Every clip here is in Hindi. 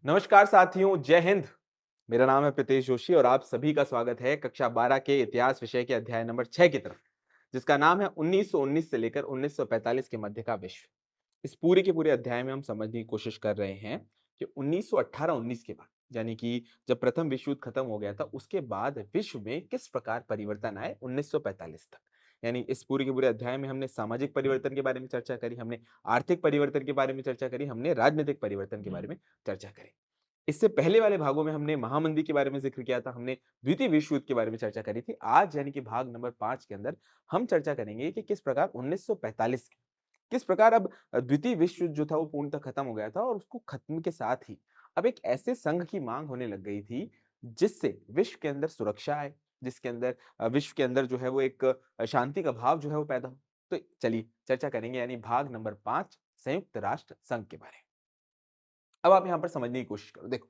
नमस्कार साथियों, जय हिंद। मेरा नाम है प्रीतेश जोशी और आप सभी का स्वागत है कक्षा 12 के इतिहास विषय के अध्याय नंबर 6 की तरफ, जिसका नाम है 1919 से लेकर 1945 के मध्य का विश्व। इस पूरे के पूरे अध्याय में हम समझने की कोशिश कर रहे हैं कि 1918-19 के बाद, यानी कि जब प्रथम विश्व युद्ध खत्म हो गया था, उसके बाद विश्व में किस प्रकार परिवर्तन आए 1945 तक। यानी इस पूरे के पूरे अध्याय में हमने सामाजिक परिवर्तन के बारे में चर्चा करी, हमने आर्थिक परिवर्तन के बारे में चर्चा करी, हमने राजनीतिक परिवर्तन के बारे में चर्चा करी। इससे पहले वाले भागों में हमने महामंदी के बारे में ज़िक्र किया था, हमने द्वितीय विश्व युद्ध के बारे में चर्चा करी थी। आज यानी कि भाग नंबर 5 के अंदर हम चर्चा करेंगे कि किस प्रकार 1945 के किस प्रकार अब द्वितीय विश्व युद्ध जो था वो पूर्णतः खत्म हो गया था और उसको खत्म के साथ ही अब एक ऐसे संघ की माँग होने लग गई थी, जिससे विश्व के अंदर सुरक्षा आए, जिसके अंदर विश्व के अंदर जो है वो एक शांति का भाव जो है वो पैदा हो। तो चलिए चर्चा करेंगे यानी भाग नंबर 5 संयुक्त राष्ट्र संघ के बारे में। अब आप यहाँ पर समझने की कोशिश करो। देखो,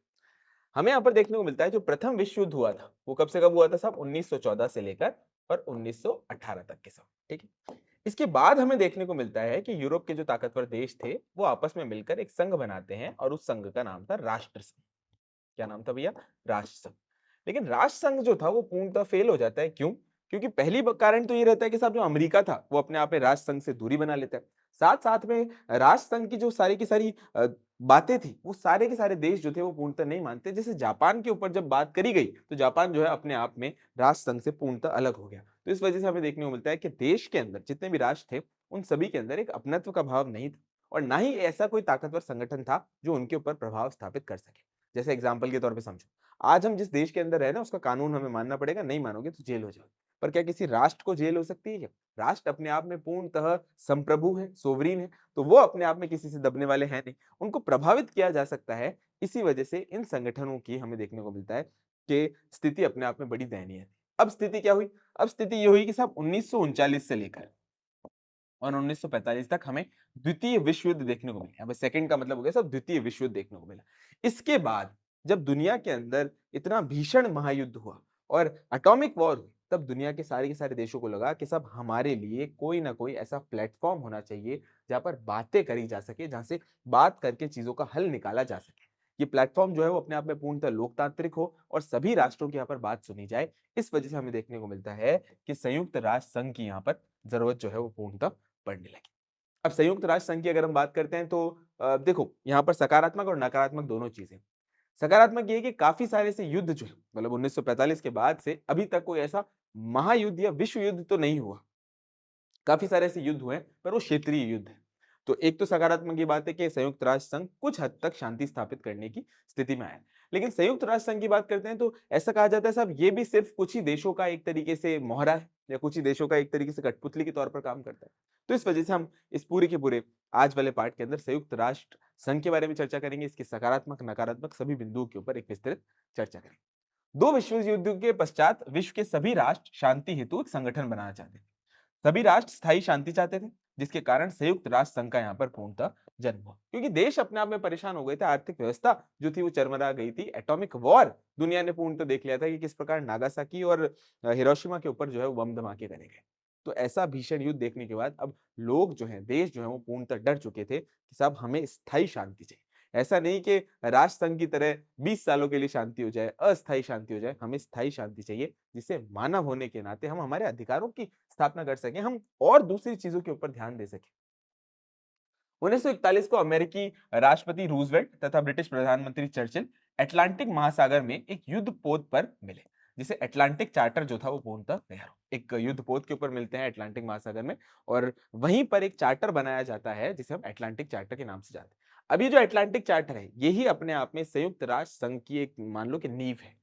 हमें यहाँ पर देखने को मिलता है जो प्रथम विश्व युद्ध हुआ था, वो कब से कब हुआ था साहब? 1914 से लेकर और 1918 तक के समय, ठीक है? इसके बाद हमें देखने को मिलता है कि यूरोप के जो ताकतवर देश थे, वो आपस में मिलकर एक संघ बनाते हैं और उस संघ का नाम था राष्ट्र संघ। क्या नाम था भैया? राष्ट्र संघ। लेकिन राष्ट्र संघ जो था वो पूर्णतः फेल हो जाता है, क्यों? क्योंकि पहली कारण तो ये रहता है कि साहब जो अमेरिका था, वो अपने आप में राष्ट्र संघ से दूरी बना लेता है। साथ-साथ में राष्ट्र संघ की जो सारी की सारी बातें थी, वो सारे के सारे देश जो थे वो पूर्णतः नहीं मानते। जैसे जापान के ऊपर जब बात करी गई, तो जापान जो है अपने आप में राष्ट्र संघ से पूर्णतः अलग हो गया। तो इस वजह से हमें देखने को मिलता है कि देश के अंदर जितने भी राष्ट्र थे, उन सभी के अंदर एक अपनत्व का भाव नहीं था और ना ही ऐसा कोई ताकतवर संगठन था, जो उनके ऊपर प्रभाव स्थापित कर सके। जैसे एग्जाम्पल के तौर पे समझो, आज हम जिस देश के अंदर है ना, उसका कानून हमें मानना पड़ेगा, नहीं मानोगे तो जेल हो जाओगे। पर क्या किसी राष्ट्र को जेल हो सकती है क्या? राष्ट्र अपने आप में पूर्णतः संप्रभु है, सोवरीन है, तो वो अपने आप में किसी से दबने वाले हैं नहीं। उनको प्रभावित किया जा सकता है, इसी वजह से इन संगठनों की हमें देखने को मिलता है कि स्थिति अपने आप में बड़ी दयनीय है। अब स्थिति क्या हुई? अब स्थिति ये हुई कि साहब 1939 से लेकर और 1945 तक हमें द्वितीय विश्व युद्ध देखने को मिला। यहाँ पे सेकंड का मतलब हो गया साहब द्वितीय विश्व युद्ध देखने को मिला। इसके बाद जब दुनिया के अंदर इतना भीषण महायुद्ध हुआ और एटॉमिक वॉर हुई, तब दुनिया के सारे देशों को लगा कि साहब हमारे लिए कोई ना कोई ऐसा प्लेटफ़ॉर्म होना चाहिए, जहाँ पर बातें करी जा सके, जहाँ से बात करके चीज़ों का हल निकाला जा सके। ये प्लेटफ़ॉर्म जो है वो अपने आप में पूर्णतः लोकतांत्रिक हो और सभी राष्ट्रों की यहाँ पर बात सुनी जाए। इस वजह से हमें देखने को मिलता है कि संयुक्त राष्ट्र संघ की यहाँ पर ज़रूरत जो है वो पूर्णतः पड़ने लगी। अब संयुक्त राष्ट्र संघ की अगर हम बात करते हैं तो देखो यहाँ पर सकारात्मक और नकारात्मक दोनों चीजें। सकारात्मक ये है कि काफी सारे ऐसे युद्ध जो है मतलब 1945 के बाद से अभी तक कोई ऐसा महायुद्ध या विश्व युद्ध तो नहीं हुआ। काफ़ी सारे ऐसे युद्ध हुए हैं, पर वो क्षेत्रीय युद्ध हैं। तो एक तो सकारात्मक ये बात है कि संयुक्त राष्ट्र संघ कुछ हद तक शांति स्थापित करने की स्थिति में आया है। लेकिन संयुक्त राष्ट्र संघ की बात करते हैं तो ऐसा कहा जाता है साहब ये भी सिर्फ़ कुछ ही देशों का एक तरीके से मोहरा है या कुछ ही देशों का एक तरीके से कठपुतली के तौर पर काम करता है। तो इस वजह से हम इस पूरे के पूरे आज वाले पार्ट के अंदर संयुक्त राष्ट्र संघ के बारे में चर्चा करेंगे, इसके सकारात्मक, नकारात्मक सभी बिंदुओं के ऊपर एक विस्तृत चर्चा करेंगे। 2 विश्व युद्ध के पश्चात विश्व के सभी राष्ट्र शांति हेतु एक संगठन बनाना चाहते थे। सभी राष्ट्र स्थायी शांति चाहते थे, जिसके कारण संयुक्त राष्ट्र संघ का यहाँ पर पूर्णतः जन्म हुआ। क्योंकि देश अपने आप में परेशान हो गए थे, आर्थिक व्यवस्था जो थी वो चरमरा गई थी। एटॉमिक वॉर दुनिया ने पूर्णतः देख लिया था कि किस प्रकार नागासाकी और हिरोशिमा के ऊपर जो है वो बम धमाके करे गए। तो ऐसा भीषण युद्ध देखने के बाद अब लोग जो हैं, देश जो है वो पूर्णतः डर चुके थे कि साहब हमें स्थायी शांति चाहिए। ऐसा नहीं कि राष्ट्र संघ की तरह 20 सालों के लिए शांति हो जाए, अस्थायी शांति हो जाए, हमें स्थायी शांति चाहिए, जिससे मानव होने के नाते हम हमारे अधिकारों की स्थापना कर सकें, हम और दूसरी चीज़ों के ऊपर ध्यान दे सकें। 1941 को अमेरिकी राष्ट्रपति रूज़वेल्ट तथा ब्रिटिश प्रधानमंत्री चर्चिल अटलांटिक महासागर में एक युद्ध पोत पर मिले, जिसे अटलांटिक चार्टर जो था वो पूर्णतः तैयार हो। एक युद्ध पोत के ऊपर मिलते हैं अटलांटिक महासागर में और वहीं पर एक चार्टर बनाया जाता है, जिसे हम अटलांटिक चार्टर के नाम से जानते हैं। अब ये जो अटलांटिक चार्टर है, यही अपने आप में संयुक्त राष्ट्र संघ की एक मान लो कि नींव है।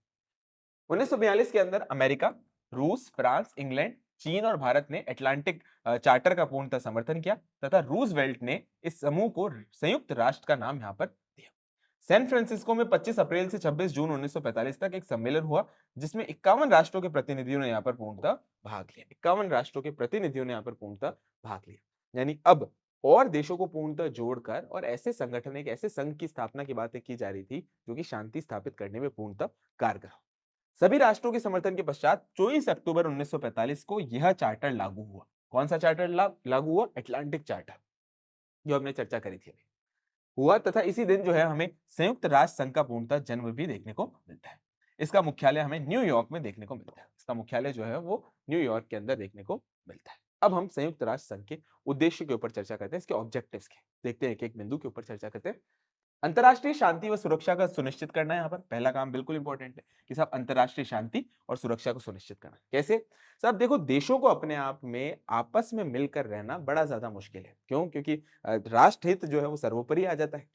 1942 के अंदर अमेरिका, रूस, फ्रांस, इंग्लैंड, चीन और भारत ने अटलांटिक चार्टर का पूर्णतः समर्थन किया तथा रूजवेल्ट ने इस समूह को संयुक्त राष्ट्र का नाम यहाँ पर दिया। सैन फ्रांसिस्को में 25 अप्रैल से 26 जून 1945 तक एक सम्मेलन हुआ, जिसमें 51 राष्ट्रों के प्रतिनिधियों ने यहाँ पर पूर्णतः भाग लिया। 51 राष्ट्रों के प्रतिनिधियों ने यहाँ पर पूर्णतः भाग लिया। यानी अब और देशों को पूर्णतः जोड़कर और ऐसे संगठन, एक ऐसे संघ की स्थापना की बातें की जा रही थी, जो कि शांति स्थापित करने में पूर्णतः कारगर हो। सभी राष्ट्रों के समर्थन के पश्चात 24 अक्टूबर 1945 को यह चार्टर लागू हुआ। कौन सा चार्टर लागू हुआ? अटलांटिक चार्टर, जो हमने चर्चा करी थी अभी। हुआ तथा इसी दिन जो है हमें संयुक्त राष्ट्र संघ का पूर्णतः जन्म भी देखने को मिलता है। इसका मुख्यालय हमें न्यूयॉर्क में देखने को मिलता है। इसका मुख्यालय जो है वो न्यूयॉर्क के अंदर देखने को मिलता है। अब हम संयुक्त राष्ट्र संघ के उद्देश्य के ऊपर चर्चा करते हैं, इसके ऑब्जेक्टिव्स के। देखते हैं एक-एक बिंदु के ऊपर चर्चा करते हैं। अंतर्राष्ट्रीय शांति व सुरक्षा का सुनिश्चित करना है। यहाँ पर पहला काम बिल्कुल इंपॉर्टेंट है कि साहब अंतर्राष्ट्रीय शांति और सुरक्षा को सुनिश्चित करना। कैसे? साहब देखो, देशों को अपने आप में आपस में मिलकर रहना बड़ा ज्यादा मुश्किल है। क्यों? क्योंकि राष्ट्र हित जो है वो सर्वोपरि आ जाता है।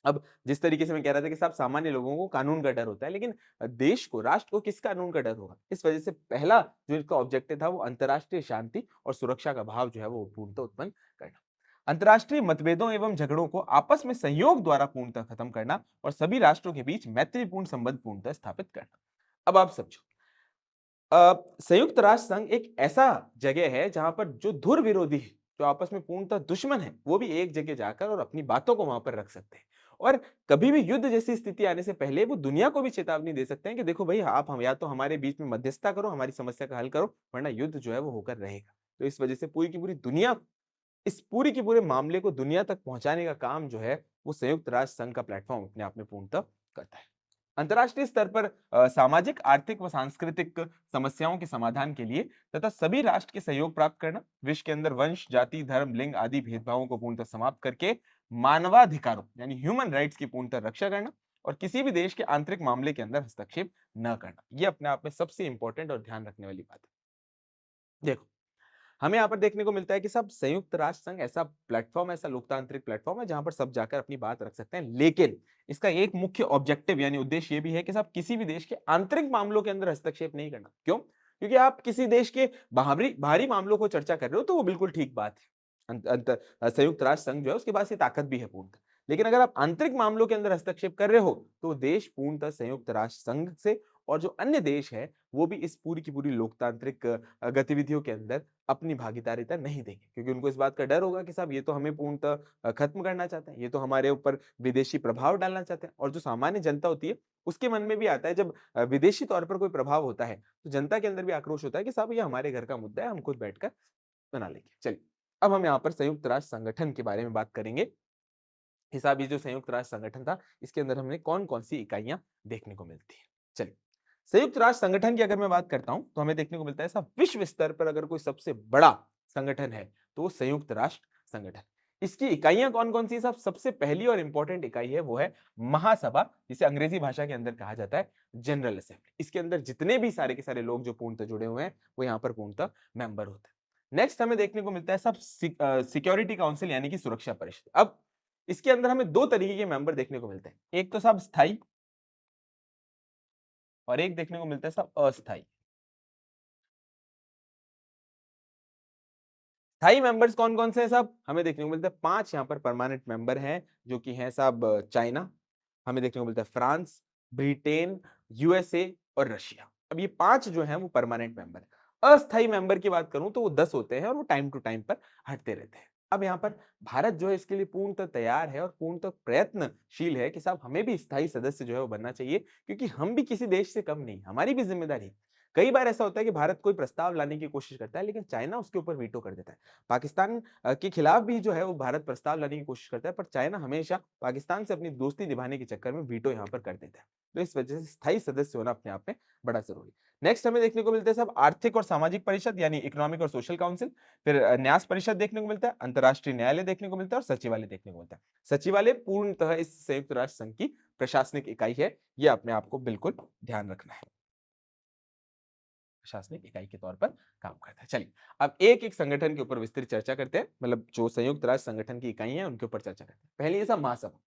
अब जिस तरीके से मैं कह रहा था कि साहब सामान्य लोगों को कानून का डर होता है, लेकिन देश को, राष्ट्र को किस कानून का डर होगा? इस वजह से पहला जो इसका ऑब्जेक्टिव था वो अंतर्राष्ट्रीय शांति और सुरक्षा का भाव जो है वो पूर्णतः उत्पन्न करना। अंतर्राष्ट्रीय मतभेदों एवं झगड़ों को आपस में सहयोग द्वारा पूर्णतः खत्म करना और सभी राष्ट्रों के बीच मैत्रीपूर्ण संबंध पूर्णतः स्थापित करना। अब आप समझो, संयुक्त राष्ट्र संघ एक ऐसा जगह है जहां पर जो धुर विरोधी है, जो आपस में पूर्णतः दुश्मन है, वो भी एक जगह जाकर और अपनी बातों को वहां पर रख सकते हैं। और कभी भी युद्ध जैसी स्थिति आने से पहले वो दुनिया को भी चेतावनी दे सकते हैं कि देखो भाई, आप हम या तो हमारे बीच में मध्यस्थता करो, हमारी समस्या का हल करो, वरना युद्ध जो है वो होकर रहेगा। तो इस वजह से पूरी की पूरी दुनिया, इस पूरी के पूरे मामले को दुनिया तक पहुंचाने का काम जो है वो संयुक्त राष्ट्र संघ का प्लेटफॉर्म अपने आप में पूर्णतः करता है। अंतर्राष्ट्रीय स्तर पर सामाजिक, आर्थिक व सांस्कृतिक समस्याओं के समाधान के लिए तथा सभी राष्ट्र के सहयोग प्राप्त करना, विश्व के अंदर वंश, जाति, धर्म, लिंग आदि भेदभावों को पूर्णतः समाप्त करके मानवाधिकारों यानी ह्यूमन राइट्स की पूर्णतः रक्षा करना और किसी भी देश के आंतरिक मामले के अंदर हस्तक्षेप न करना, यह अपने आप में सबसे इंपॉर्टेंट और ध्यान रखने वाली बात है। देखो, हमें यहाँ पर देखने को मिलता है कि सब संयुक्त राष्ट्र संघ ऐसा प्लेटफॉर्म, ऐसा लोकतांत्रिक प्लेटफॉर्म है जहां पर सब जाकर अपनी बात रख सकते हैं, लेकिन इसका एक मुख्य ऑब्जेक्टिव यानी उद्देश्य ये भी है कि सब किसी भी देश के आंतरिक मामलों के अंदर हस्तक्षेप नहीं करना। क्यों? क्योंकि आप किसी देश के बाहरी बाहरी मामलों को चर्चा कर रहे हो तो वो बिल्कुल ठीक बात है। संयुक्त राष्ट्र संघ जो है उसके पास ये ताकत भी है पूर्णतः। लेकिन अगर आप आंतरिक मामलों के अंदर हस्तक्षेप कर रहे हो तो देश पूर्णतः संयुक्त राष्ट्र संघ से और जो अन्य देश है वो भी इस पूरी की पूरी लोकतांत्रिक गतिविधियों के अंदर अपनी भागीदारिता नहीं देंगे, क्योंकि उनको इस बात का डर होगा कि साहब ये तो हमें पूर्णतः खत्म करना चाहते हैं, ये तो हमारे ऊपर विदेशी प्रभाव डालना चाहते हैं। और जो सामान्य जनता होती है उसके मन में भी आता है, जब विदेशी तौर पर कोई प्रभाव होता है तो जनता के अंदर भी आक्रोश होता है कि साहब ये हमारे घर का मुद्दा है, हम खुद बैठकर बना लेंगे। चलिए, अब हम यहाँ पर संयुक्त राष्ट्र संगठन के बारे में बात करेंगे। हिसाब, ये जो संयुक्त राष्ट्र संगठन था इसके अंदर हमें कौन कौन सी इकाइयां देखने को मिलती है। चलिए, संयुक्त राष्ट्र संगठन की अगर मैं बात करता हूं तो हमें देखने को मिलता है साहब, विश्व स्तर पर अगर कोई सबसे बड़ा संगठन है तो वो संयुक्त राष्ट्र संगठन। इसकी इकाइयां कौन कौन सी? साहब, सबसे पहली और इंपॉर्टेंट इकाई है वो है महासभा, जिसे अंग्रेजी भाषा के अंदर कहा जाता है जनरल असेंबली। इसके अंदर जितने भी सारे के सारे लोग जो पूर्णतः जुड़े हुए हैं वो यहाँ पर पूर्णतः मेंबर होते हैं। नेक्स्ट हमें देखने को मिलता है सब सिक्योरिटी काउंसिल यानी कि सुरक्षा परिषद। अब इसके अंदर हमें दो तरीके के मेंबर देखने को मिलते हैं, एक तो साहब स्थायी और एक देखने को मिलता है साहब अस्थायी। स्थायी मेंबर्स कौन कौन से हैं साहब? हमें देखने को मिलता है पांच यहाँ पर परमानेंट मेंबर हैं, जो कि हैं साहब चाइना, हमें देखने को मिलता है फ्रांस, ब्रिटेन, यूएसए और रशिया। अब ये पांच जो हैं वो परमानेंट मेंबर हैं। अस्थायी मेंबर की बात करूं तो वो 10 होते हैं और वो टाइम टू टाइम पर हटते रहते हैं। अब यहाँ पर भारत जो है इसके लिए पूर्णतः तैयार है और पूर्णतः प्रयत्नशील है कि साहब हमें भी स्थायी सदस्य जो है वो बनना चाहिए, क्योंकि हम भी किसी देश से कम नहीं, हमारी भी जिम्मेदारी है। कई बार ऐसा होता है कि भारत कोई प्रस्ताव लाने की कोशिश करता है लेकिन चाइना उसके ऊपर वीटो कर देता है। पाकिस्तान के खिलाफ भी जो है वो भारत प्रस्ताव लाने की कोशिश करता है, पर चाइना हमेशा पाकिस्तान से अपनी दोस्ती निभाने के चक्कर में वीटो यहाँ पर कर देता है। तो इस वजह से स्थायी सदस्य होना अपने आप में बड़ा जरूरी है। नेक्स्ट हमें देखने को मिलता है सब आर्थिक और सामाजिक परिषद यानी इकोनॉमिक और सोशल काउंसिल, फिर न्यास परिषद देखने को मिलता है, अंतर्राष्ट्रीय न्यायालय देखने को मिलता है और सचिवालय देखने को मिलता है। सचिवालय पूर्णतः इस संयुक्त राष्ट्र संघ की प्रशासनिक इकाई है, यह अपने आप को बिल्कुल ध्यान रखना है, प्रशासनिक इकाई के तौर पर काम करता है। चलिए, अब एक एक संगठन के ऊपर विस्तृत चर्चा करते हैं, मतलब जो संयुक्त राष्ट्र संगठन की इकाई है उनके ऊपर चर्चा करते हैं। पहले ये सब महासभा,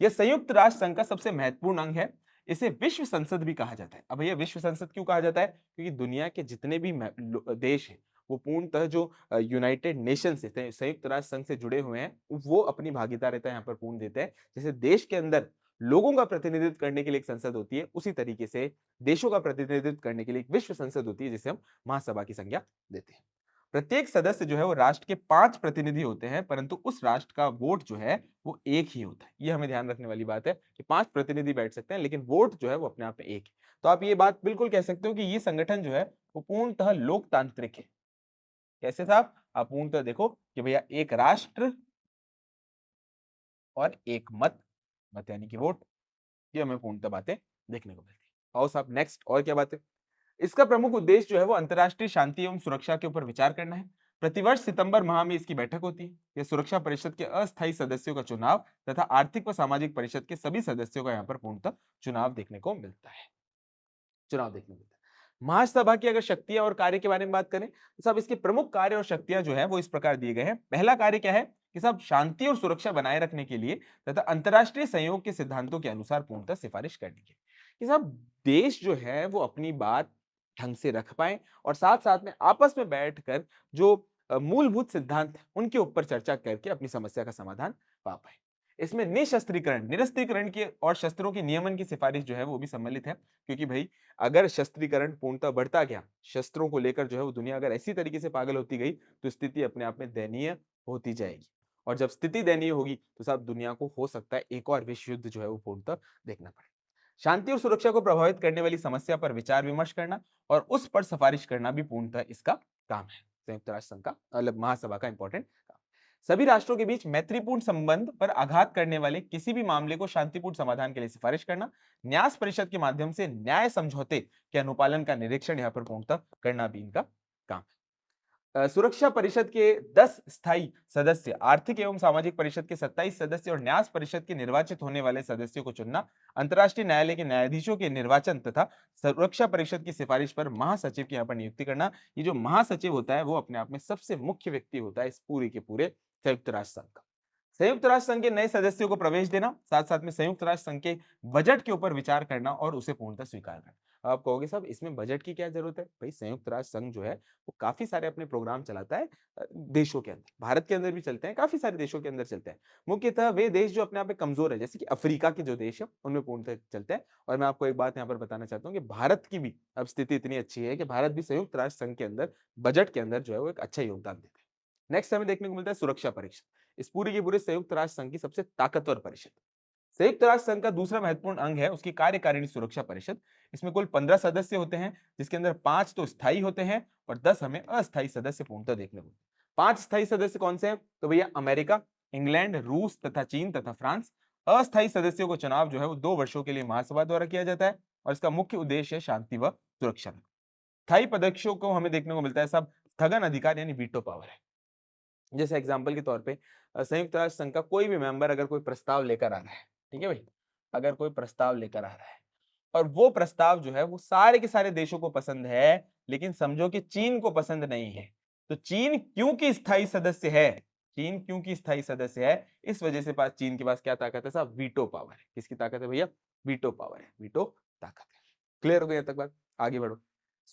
यह संयुक्त राष्ट्र संघ का सबसे महत्वपूर्ण अंग है। इसे विश्व संसद भी कहा जाता है। अब भैया, विश्व संसद क्यों कहा जाता है? क्योंकि दुनिया के जितने भी देश हैं वो पूर्णतः जो यूनाइटेड नेशन से, संयुक्त राष्ट्र संघ से जुड़े हुए हैं, वो अपनी भागीदारिता यहाँ पर पूर्ण देते हैं। जैसे देश के अंदर लोगों का प्रतिनिधित्व करने के लिए एक संसद होती है, उसी तरीके से देशों का प्रतिनिधित्व करने के लिए एक विश्व संसद होती है, जिसे हम महासभा की संज्ञा देते हैं। प्रत्येक सदस्य जो है वो राष्ट्र के 5 प्रतिनिधि होते हैं, परंतु उस राष्ट्र का वोट जो है वो एक ही होता है। ये हमें ध्यान रखने वाली बात है कि 5 प्रतिनिधि बैठ सकते हैं लेकिन वोट जो है वो अपने आप में एक है। तो आप ये बात बिल्कुल कह सकते हो कि ये संगठन जो है वो पूर्णतः लोकतांत्रिक है। कैसे साहब? आप पूर्णतः देखो कि भैया, एक राष्ट्र और एक मत, मत यानी कि वोट, ये हमें पूर्णतः बातें देखने को मिलती है। आओ साहब नेक्स्ट, और क्या बात है। इसका प्रमुख उद्देश्य जो है वो अंतर्राष्ट्रीय शांति एवं सुरक्षा के ऊपर विचार करना है। प्रतिवर्ष सितंबर माह में इसकी बैठक होती है। यह सुरक्षा परिषद के अस्थायी सदस्यों का चुनाव तथा आर्थिक व सामाजिक परिषद के सभी सदस्यों का यहाँ पर पूर्णतः चुनाव देखने को मिलता है। चुनाव देखने मिलता है। महासभा की अगर शक्तियां और कार्य के बारे में बात करें तो सब इसके प्रमुख कार्य और शक्तियां जो है वो इस प्रकार दिए गए हैं। पहला कार्य क्या है कि सब शांति और सुरक्षा बनाए रखने के लिए तथा अंतर्राष्ट्रीय सहयोग के सिद्धांतों के अनुसार पूर्णतः सिफारिश करने की, कि सब देश जो है वो अपनी बात ढंग से रख पाए और साथ साथ में आपस में बैठकर जो मूलभूत सिद्धांत है उनके ऊपर चर्चा करके अपनी समस्या का समाधान पा पाए। इसमें निशस्त्रीकरण, निरस्त्रीकरण की और शस्त्रों के नियमन की सिफारिश जो है वो भी सम्मिलित है, क्योंकि भाई अगर शस्त्रीकरण पूर्णतः बढ़ता गया, शस्त्रों को लेकर जो है वो दुनिया अगर ऐसी तरीके से पागल होती गई तो स्थिति अपने आप में दयनीय होती जाएगी। और जब स्थिति दयनीय होगी तो साहब दुनिया को हो सकता है एक और विश्व युद्ध जो है वो पूर्णतः देखना पड़े। शांति और सुरक्षा को प्रभावित करने वाली समस्या पर विचार विमर्श करना और उस पर सिफारिश करना भी पूर्णतः इसका काम है। संयुक्त राष्ट्र संघ का मतलब महासभा का इंपॉर्टेंट काम। सभी राष्ट्रों के बीच मैत्रीपूर्ण संबंध पर आघात करने वाले किसी भी मामले को शांतिपूर्ण समाधान के लिए सिफारिश करना, न्यास परिषद के माध्यम से न्याय समझौते के अनुपालन का निरीक्षण यहाँ पर पूर्णतः करना भी इनका काम है। सुरक्षा परिषद के 10 स्थायी सदस्य, आर्थिक एवं सामाजिक परिषद के 27 सदस्य और न्यास परिषद के निर्वाचित होने वाले सदस्यों को चुनना, अंतर्राष्ट्रीय न्यायालय के न्यायाधीशों के निर्वाचन तथा सुरक्षा परिषद की सिफारिश पर महासचिव की यहाँ पर नियुक्ति करना। ये जो महासचिव होता है वो अपने आप में सबसे मुख्य व्यक्ति होता है इस पूरे के पूरे संयुक्त राष्ट्र संघ का। संयुक्त राष्ट्र संघ के नए सदस्यों को प्रवेश देना, साथ साथ में संयुक्त राष्ट्र संघ के बजट के ऊपर विचार करना और उसे पूर्णतः स्वीकार करना। आप कहोगे साहब इसमें बजट की क्या जरूरत है? भाई संयुक्त राष्ट्र संघ जो है वो काफी सारे अपने प्रोग्राम चलाता है देशों के अंदर, भारत के अंदर भी चलते हैं, काफी सारे देशों के अंदर चलते हैं। मुख्यतः वे देश जो अपने आप में कमजोर है, जैसे कि अफ्रीका के जो देश है उनमें पूर्णतः चलते हैं। और मैं आपको एक बात यहाँ पर बताना चाहता हूँ कि भारत की भी अब स्थिति इतनी अच्छी है कि भारत भी संयुक्त राष्ट्र संघ के अंदर बजट के अंदर जो है वो एक अच्छा योगदान देता है। नेक्स्ट हमें देखने को मिलता है सुरक्षा परिषद। इस पूरी की पूरी संयुक्त राष्ट्र संघ की सबसे ताकतवर परिषद। संयुक्त राष्ट्र संघ का दूसरा महत्वपूर्ण अंग है उसकी कार्यकारिणी सुरक्षा परिषद। इसमें कुल 15 सदस्य होते हैं, जिसके अंदर 5 तो स्थायी होते हैं और 10 हमें अस्थायी सदस्य पूर्णतः देखने को मिलते हैं। 5 स्थायी सदस्य कौन से हैं? तो भैया अमेरिका, इंग्लैंड, रूस तथा चीन तथा फ्रांस। अस्थायी सदस्यों को चुनाव जो है वो 2 वर्षों के लिए महासभा द्वारा किया जाता है और इसका मुख्य उद्देश्य है शांति व सुरक्षा। स्थायी पदस्यों को हमें देखने को मिलता है सब स्थगन अधिकार यानी वीटो पावर है। जैसे एग्जाम्पल के तौर पे संयुक्त राष्ट्र संघ का कोई भी मेंबर अगर कोई प्रस्ताव लेकर आ रहा है, ठीक है भाई, अगर कोई प्रस्ताव लेकर आ रहा है और वो प्रस्ताव जो है वो सारे के सारे देशों को पसंद है, लेकिन समझो कि चीन को पसंद नहीं है, तो चीन क्योंकि स्थायी सदस्य है, चीन क्योंकि स्थायी सदस्य है, इस वजह से पास चीन के पास क्या ताकत है साहब? वीटो पावर है। किसकी ताकत है भैया? वीटो पावर है, वीटो ताकत है। क्लियर हो गया तक बात? आगे बढ़ो।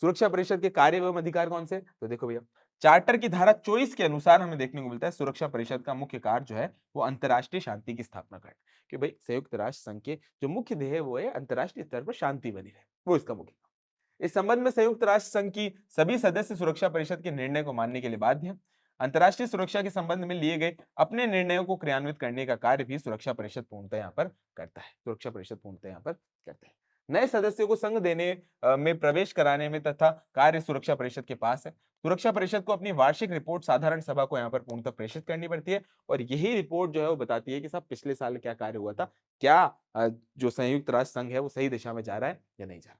सुरक्षा परिषद के कार्य एवं अधिकार कौन से? तो देखो भैया, चार्टर की धारा 24 के अनुसार हमें देखने को मिलता है सुरक्षा परिषद का मुख्य कार्य जो है वो अंतर्राष्ट्रीय शांति की स्थापना करना। कि भाई संयुक्त राष्ट्र संघ के जो मुख्य ध्येय है वो है अंतर्राष्ट्रीय स्तर पर शांति बनी रहे, वो इसका मुख्य काम। इस संबंध में संयुक्त राष्ट्र संघ की सभी सदस्य सुरक्षा परिषद के निर्णय को मानने के लिए बाध्य हैं। अंतर्राष्ट्रीय सुरक्षा के संबंध में लिए गए अपने निर्णयों को क्रियान्वित करने का कार्य भी सुरक्षा परिषद पूर्णतः यहाँ पर करता है। सुरक्षा परिषद पूर्णतः यहाँ पर करता है। नए सदस्यों को संघ देने में प्रवेश कराने में तथा कार्य सुरक्षा परिषद के पास है। सुरक्षा परिषद को अपनी वार्षिक रिपोर्ट साधारण सभा को यहाँ पर पूर्णतः प्रेषित करनी पड़ती है और यही रिपोर्ट जो है वो बताती है कि साहब पिछले साल क्या कार्य हुआ था, क्या जो संयुक्त राष्ट्र संघ है वो सही दिशा में जा रहा है या नहीं जा रहा।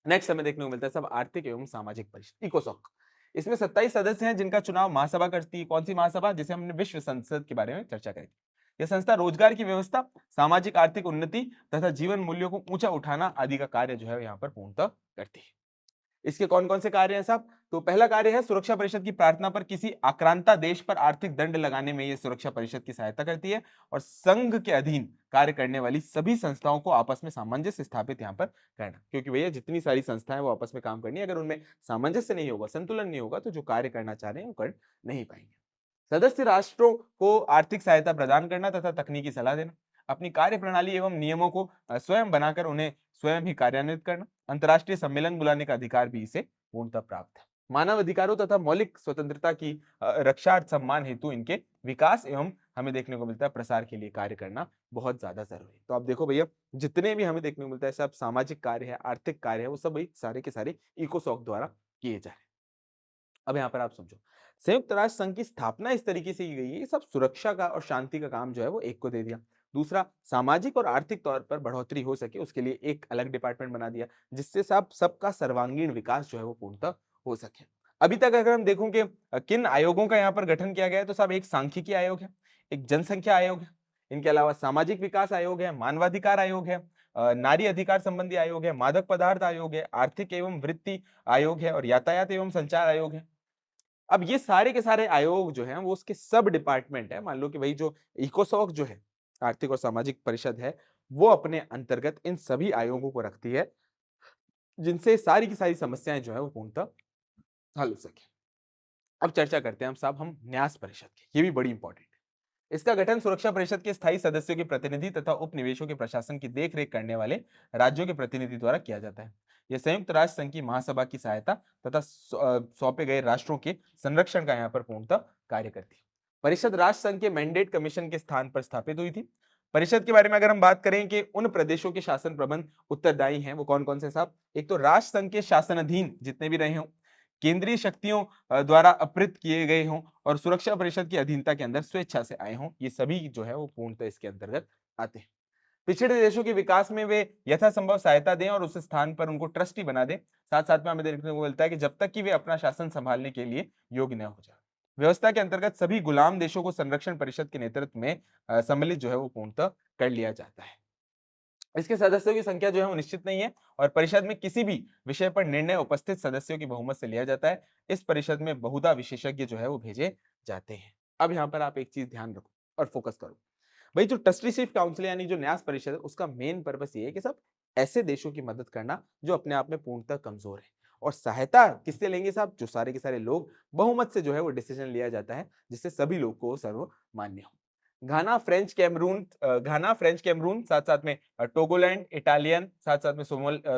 नेक्स्ट हमें देखने को मिलता है सब आर्थिक एवं सामाजिक परिषद, इकोसॉक। इसमें 27 सदस्य हैं जिनका चुनाव महासभा करती है। कौन सी महासभा? जिसे हमने विश्व संसद के बारे में चर्चा करी। यह संस्था रोजगार की व्यवस्था, सामाजिक आर्थिक उन्नति तथा जीवन मूल्यों को ऊंचा उठाना आदि का कार्य जो है यहाँ पर पूर्णतः करती है। इसके कौन कौन से कार्य हैं साहब? तो पहला कार्य है सुरक्षा परिषद की प्रार्थना पर किसी आक्रांता देश पर आर्थिक दंड लगाने में यह सुरक्षा परिषद की सहायता करती है और संघ के अधीन कार्य करने वाली सभी संस्थाओं को आपस में सामंजस्य स्थापित यहाँ पर करना, क्योंकि भैया जितनी सारी संस्थाएं वो आपस में काम करनी है, अगर उनमें सामंजस्य नहीं होगा, संतुलन नहीं होगा, तो जो कार्य करना चाह रहे हैं वो कर नहीं पाएंगे। सदस्य राष्ट्रों को आर्थिक सहायता प्रदान करना तथा तकनीकी सलाह देना, अपनी कार्य प्रणाली एवं नियमों को स्वयं बनाकर उन्हें स्वयं ही कार्यान्वित करना, अंतर्राष्ट्रीय सम्मेलन बुलाने का अधिकार भी इसे पूर्णतः प्राप्त है। मानव अधिकारों तथा मौलिक स्वतंत्रता की रक्षा और सम्मान हेतु इनके विकास एवं हमें देखने को मिलता है प्रसार के लिए कार्य करना बहुत ज्यादा जरूरी है। तो आप देखो भैया, जितने भी हमें देखने को मिलता है सब सामाजिक कार्य है, आर्थिक कार्य है, वो सब भाई सारे के सारे इकोसॉक द्वारा किए जा रहे हैं। अब यहाँ पर आप समझो, संयुक्त राष्ट्र संघ की स्थापना इस तरीके से की गई है कि सब सुरक्षा का और शांति का काम जो है वो एक को दे दिया। दूसरा, सामाजिक और आर्थिक तौर पर बढ़ोतरी हो सके उसके लिए एक अलग डिपार्टमेंट बना दिया, जिससे सब सबका सर्वांगीण विकास जो है वो पूर्णतः हो सके। अभी तक अगर हम देखों कि किन आयोगों का यहाँ पर गठन किया गया है, तो सब एक सांख्यिकी आयोग है, एक जनसंख्या आयोग है, इनके अलावा सामाजिक विकास आयोग है, मानवाधिकार आयोग है, नारी अधिकार संबंधी आयोग है, मादक पदार्थ आयोग है, आर्थिक एवं वृत्ति आयोग है और यातायात एवं संचार आयोग है। अब ये सारे के सारे आयोग जो हैं वो उसके सब डिपार्टमेंट है। मान लो कि भाई जो इकोसॉक जो है, आर्थिक और सामाजिक परिषद है, वो अपने अंतर्गत इन सभी आयोगों को रखती है, जिनसे सारी की सारी समस्याएं जो है वो पूर्णतः हल हो सके। अब चर्चा करते हैं हम न्यास परिषद की, ये भी बड़ी इंपॉर्टेंट है। इसका गठन सुरक्षा परिषद के स्थायी सदस्यों के प्रतिनिधि तथा उपनिवेशों के प्रशासन की देखरेख करने वाले राज्यों के प्रतिनिधि द्वारा किया जाता है। यह संयुक्त राष्ट्र संघ की महासभा की सहायता तथा सौंपे गए राष्ट्रों के संरक्षण का यहाँ पर पूर्णतः कार्य करती है। परिषद राष्ट्र संघ के मैंडेट कमीशन के स्थान पर स्थापित हुई थी। परिषद के बारे में अगर हम बात करें कि उन प्रदेशों के शासन प्रबंध उत्तरदायी हैं, वो कौन कौन से साहब? एक तो राष्ट्र संघ के शासन अधीन जितने भी रहे हों, केंद्रीय शक्तियों द्वारा अपृत किए गए हों और सुरक्षा परिषद की अधीनता के अंदर स्वेच्छा से आए हों, ये सभी जो है वो पूर्णतः इसके अंतर्गत आते हैं। पिछड़े देशों के विकास में वे यथासंभव सहायता दें और उस स्थान पर उनको ट्रस्टी बना दें। साथ साथ में हमें देखने को मिलता है कि जब तक कि वे अपना शासन संभालने के लिए योग्य न हो जाए। व्यवस्था के अंतर्गत सभी गुलाम देशों को संरक्षण परिषद के नेतृत्व में सम्मिलित जो है वो पूर्णतः कर लिया जाता है। इसके सदस्यों की संख्या जो है वो निश्चित नहीं है और परिषद में किसी भी विषय पर निर्णय उपस्थित सदस्यों की बहुमत से लिया जाता है। इस परिषद में बहुधा विशेषज्ञ जो है वो भेजे जाते हैं। अब यहाँ पर आप एक चीज ध्यान रखो और फोकस करो। भाई जो ट्रस्टीशिप काउंसिल यानी जो न्यास परिषद है, उसका मेन पर्पस ये है कि सब ऐसे देशों की मदद करना जो अपने आप में पूर्णतः कमजोर है, और सहायता किससे लेंगे साहब? जो सारे के सारे लोग बहुमत से जो है वो डिसीजन लिया जाता है, जिससे सभी लोग को सर्वमान्य हो। घाना, फ्रेंच कैमरून, साथ-साथ में टोगोलैंड, इटालियन, साथ-साथ में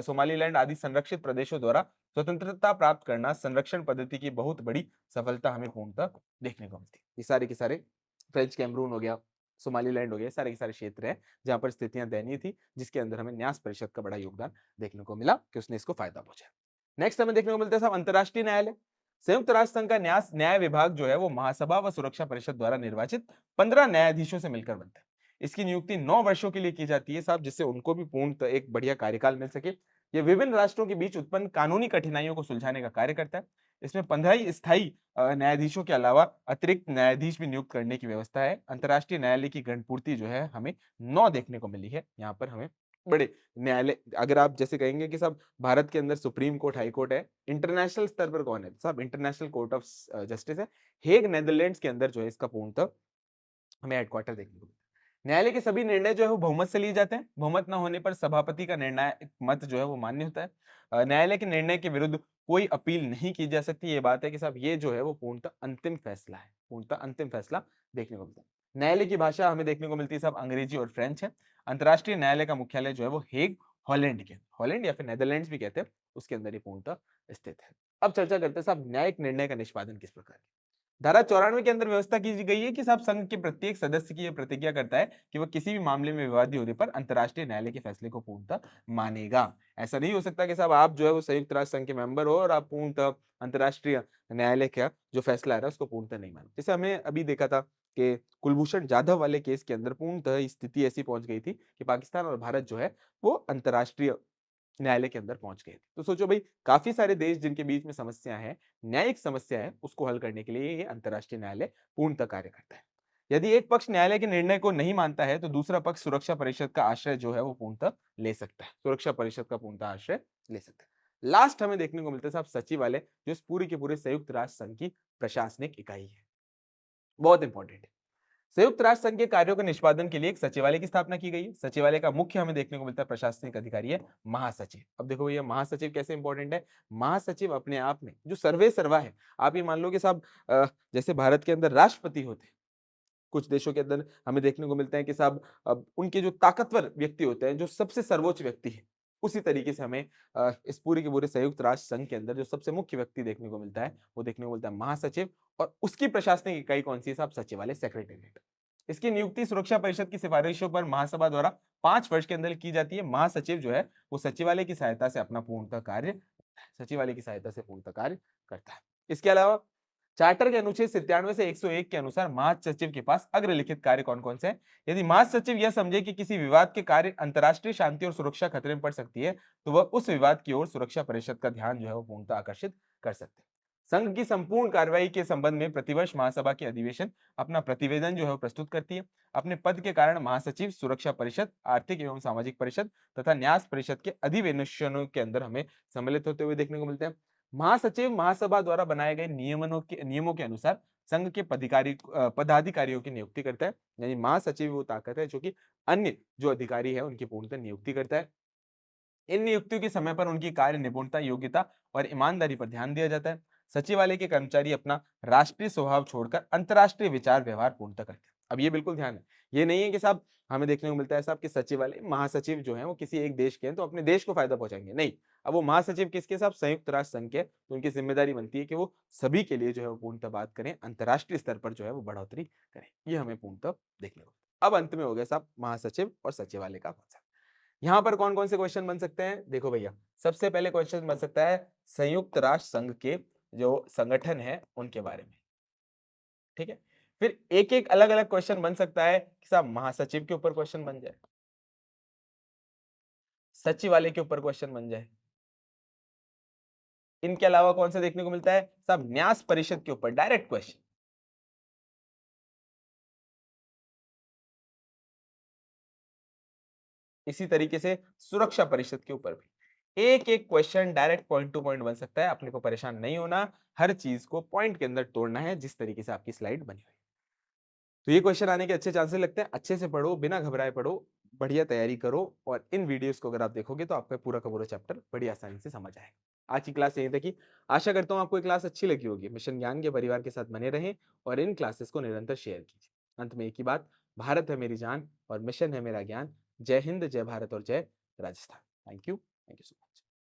सोमालीलैंड आदि संरक्षित प्रदेशों द्वारा स्वतंत्रता प्राप्त करना संरक्षण पद्धति की बहुत बड़ी सफलता हमें पूर्णतः देखने को मिलती है। ये सारे के सारे फ्रेंच कैमरून हो गया, सोमालीलैंड हो गया, सारे के सारे क्षेत्र हैं जहाँ पर स्थितियां दयनीय थी, जिसके अंदर हमें न्यास परिषद का बड़ा योगदान देखने को मिला कि उसने इसको फायदा पहुंचाया। नेक्स्ट हमें देखने को मिलता है साहब अंतर्राष्ट्रीय न्यायालय। संयुक्त राष्ट्र संघ का न्याय विभाग जो है वो महासभा व सुरक्षा परिषद द्वारा निर्वाचित 15 न्यायाधीशों से मिलकर बनता है। इसकी नियुक्ति 9 वर्षों के लिए की जाती है साहब, जिससे उनको भी पूर्ण एक बढ़िया कार्यकाल मिल सके। यह विभिन्न राष्ट्रों के बीच उत्पन्न कानूनी कठिनाइयों को सुलझाने का कार्य करता है। इसमें 15 ही स्थायी न्यायाधीशों के अलावा अतिरिक्त न्यायाधीश भी नियुक्त करने की व्यवस्था है। अंतर्राष्ट्रीय न्यायालय की गणपूर्ति जो है हमें 9 देखने को मिली है। यहाँ पर हमें बड़े न्यायालय, अगर आप जैसे कहेंगे कि साहब भारत के अंदर सुप्रीम कोर्ट, हाई कोर्ट है, इंटरनेशनल स्तर पर कौन है? साहब इंटरनेशनल कोर्ट ऑफ जस्टिस है, हेग नेदरलैंड्स के अंदर जो है इसका पूर्णतः हमें हेडक्वार्टर देखने को मिलता है। न्यायालय के सभी निर्णय जो है वो बहुमत से लिए जाते हैं। बहुमत न होने पर सभापति का निर्णायक मत जो है वो मान्य होता है। न्यायालय के निर्णय के विरुद्ध कोई अपील नहीं की जा सकती। ये बात है कि साहब ये जो है वो पूर्णतः अंतिम फैसला है, पूर्णतः अंतिम फैसला देखने को मिलता है। न्यायालय की भाषा हमें देखने को मिलती है साहब अंग्रेजी और फ्रेंच है। अंतर्राष्ट्रीय न्यायालय का मुख्यालय जो है वो हेग, हॉलैंड के, हॉलैंड या फिर नेदरलैंड्स भी कहते हैं, उसके अंदर ये पूर्णतः स्थित है। अब चर्चा करते हैं साहब न्यायिक निर्णय का निष्पादन किस प्रकार है। धारा 94 के अंदर व्यवस्था की गई है कि साहब संघ के प्रत्येक सदस्य की यह प्रतिज्ञा करता है कि वह किसी भी मामले में विवादी होने पर अंतर्राष्ट्रीय न्यायालय के फैसले को पूर्णतः मानेगा। ऐसा नहीं हो सकता कि साहब आप जो है वो संयुक्त राष्ट्र संघ के मेंबर हो और आप पूर्णतः अंतर्राष्ट्रीय न्यायालय का जो फैसला आ रहा है उसको पूर्णतः नहीं मानो। जैसे हमने अभी देखा था कि कुलभूषण जाधव वाले केस के अंदर पूर्णतः स्थिति ऐसी पहुंच गई थी कि पाकिस्तान और भारत जो है वो अंतर्राष्ट्रीय न्यायालय के अंदर पहुंच गए थे। तो सोचो भाई, काफी सारे देश जिनके बीच में समस्या है, न्यायिक समस्या है, उसको हल करने के लिए ये अंतर्राष्ट्रीय न्यायालय पूर्णतः कार्य करता है। यदि एक पक्ष न्यायालय के निर्णय को नहीं मानता है तो दूसरा पक्ष सुरक्षा परिषद का आश्रय जो है वो पूर्णतः ले सकता है, सुरक्षा परिषद का पूर्णतः आश्रय ले सकता है। लास्ट हमें देखने को मिलता है साहब सचिवालय, जो इस पूरी के पूरे संयुक्त राष्ट्र संघ की प्रशासनिक इकाई है। बहुत इंपॉर्टेंट है। संयुक्त राष्ट्र संघ के कार्यों के निष्पादन के लिए एक सचिवालय की स्थापना की गई है। सचिवालय का मुख्य हमें देखने को मिलता है प्रशासनिक अधिकारी है महासचिव। अब देखो ये महासचिव कैसे इंपॉर्टेंट है। महासचिव अपने आप में जो सर्वे सर्वा है, आप ये मान लो कि साहब जैसे भारत के अंदर राष्ट्रपति होते हैं, कुछ देशों के अंदर हमें देखने को मिलता है कि साहब उनके जो ताकतवर व्यक्ति होते हैं, जो सबसे सर्वोच्च व्यक्ति है, उसी तरीके से हमें इस पूरे के पूरे संयुक्त राष्ट्र संघ के अंदर जो सबसे मुख्य व्यक्ति देखने को मिलता है, वो देखने को मिलता है महासचिव। और उसकी प्रशासनिक इकाई कौन सी है साहब? सचिवालय, सेक्रेटेरिएट। इसकी नियुक्ति सुरक्षा परिषद की सिफारिशों पर महासभा द्वारा 5 वर्ष के अंदर की जाती है। महासचिव जो है वो सचिवालय की सहायता से अपना पूर्णतः कार्य, सचिवालय की सहायता से पूर्णतः कार्य करता है। इसके अलावा चार्टर के अनुच्छेद 97 से 101 के अनुसार महासचिव के पास अग्रलिखित कार्य कौन कौन से हैं? यदि महासचिव यह समझे कि किसी विवाद के कार्य अंतर्राष्ट्रीय शांति और सुरक्षा खतरे में पड़ सकती है, तो वह उस विवाद की ओर सुरक्षा परिषद का ध्यान जो है वो पूर्णतः आकर्षित कर सकते हैं। संघ की संपूर्ण कार्रवाई के संबंध में प्रतिवर्ष महासभा की अधिवेशन अपना प्रतिवेदन जो है वो प्रस्तुत करती है। अपने पद के कारण महासचिव सुरक्षा परिषद, आर्थिक एवं सामाजिक परिषद तथा न्यास परिषद के अधिवेशनों के अंदर हमें सम्मिलित होते हुए देखने को मिलते हैं। महासचिव महासभा द्वारा बनाए गए नियमों के अनुसार संघ के पदाधिकारियों की नियुक्ति करता है। यानी महासचिव वो ताकत है जो कि अन्य जो अधिकारी है उनकी पूर्णतः नियुक्ति करता है। इन नियुक्तियों के समय पर उनकी कार्य निपुणता, योग्यता और ईमानदारी पर ध्यान दिया जाता है। सचिवालय के कर्मचारी अपना राष्ट्रीय स्वभाव छोड़कर अंतर्राष्ट्रीय विचार व्यवहार पूर्णतः करते हैं। अब ये बिल्कुल ध्यान है, ये नहीं है कि साहब हमें देखने को मिलता है साहब कि सचिवालय महासचिव जो है वो किसी एक देश के हैं तो अपने देश को फायदा पहुंचाएंगे, नहीं। अब वो महासचिव किसके साहब संयुक्त राष्ट्र संघ के, तो उनकी जिम्मेदारी बनती है कि वो सभी के लिए जो है वो पूर्णतः बात करें, अंतर्राष्ट्रीय स्तर पर जो है वो बढ़ोतरी करें। ये हमें पूर्णतः देखने को। अब अंत में हो गया साहब महासचिव और सचिवालय का कॉन्सेप्ट। यहां पर कौन कौन से क्वेश्चन बन सकते हैं? देखो भैया, सबसे पहले क्वेश्चन बन सकता है संयुक्त राष्ट्र संघ के जो संगठन है उनके बारे में, ठीक है। फिर एक एक अलग अलग क्वेश्चन बन सकता है कि साहब महासचिव के ऊपर क्वेश्चन बन जाए, सचिवालय के ऊपर क्वेश्चन बन जाए। इनके अलावा कौन सा देखने को मिलता है साहब? न्यास परिषद के ऊपर डायरेक्ट क्वेश्चन। इसी तरीके से सुरक्षा परिषद के ऊपर भी एक एक question direct point two point बन सकता है। अपने को परेशान नहीं होना, हर चीज को पॉइंट के अंदर तोड़ना है जिस तरीके से आपकी स्लाइड बनी हुई है। तो ये क्वेश्चन आने के अच्छे चांसेस लगते हैं। अच्छे से पढ़ो, बिना घबराए पढ़ो, बढ़िया तैयारी करो और इन वीडियोस को अगर आप देखोगे तो आपका पूरा का पूरा चैप्टर बड़ी आसानी से समझ आएगा। आज की क्लास यहीं तक ही। आशा करता हूँ आपको ये क्लास अच्छी लगी होगी। मिशन ज्ञान के परिवार के साथ बने रहें और इन क्लासेस को निरंतर शेयर कीजिए। अंत में एक ही बात, भारत है मेरी जान और मिशन है मेरा ज्ञान। जय हिंद, जय भारत और जय Rajasthan. Thank you so much.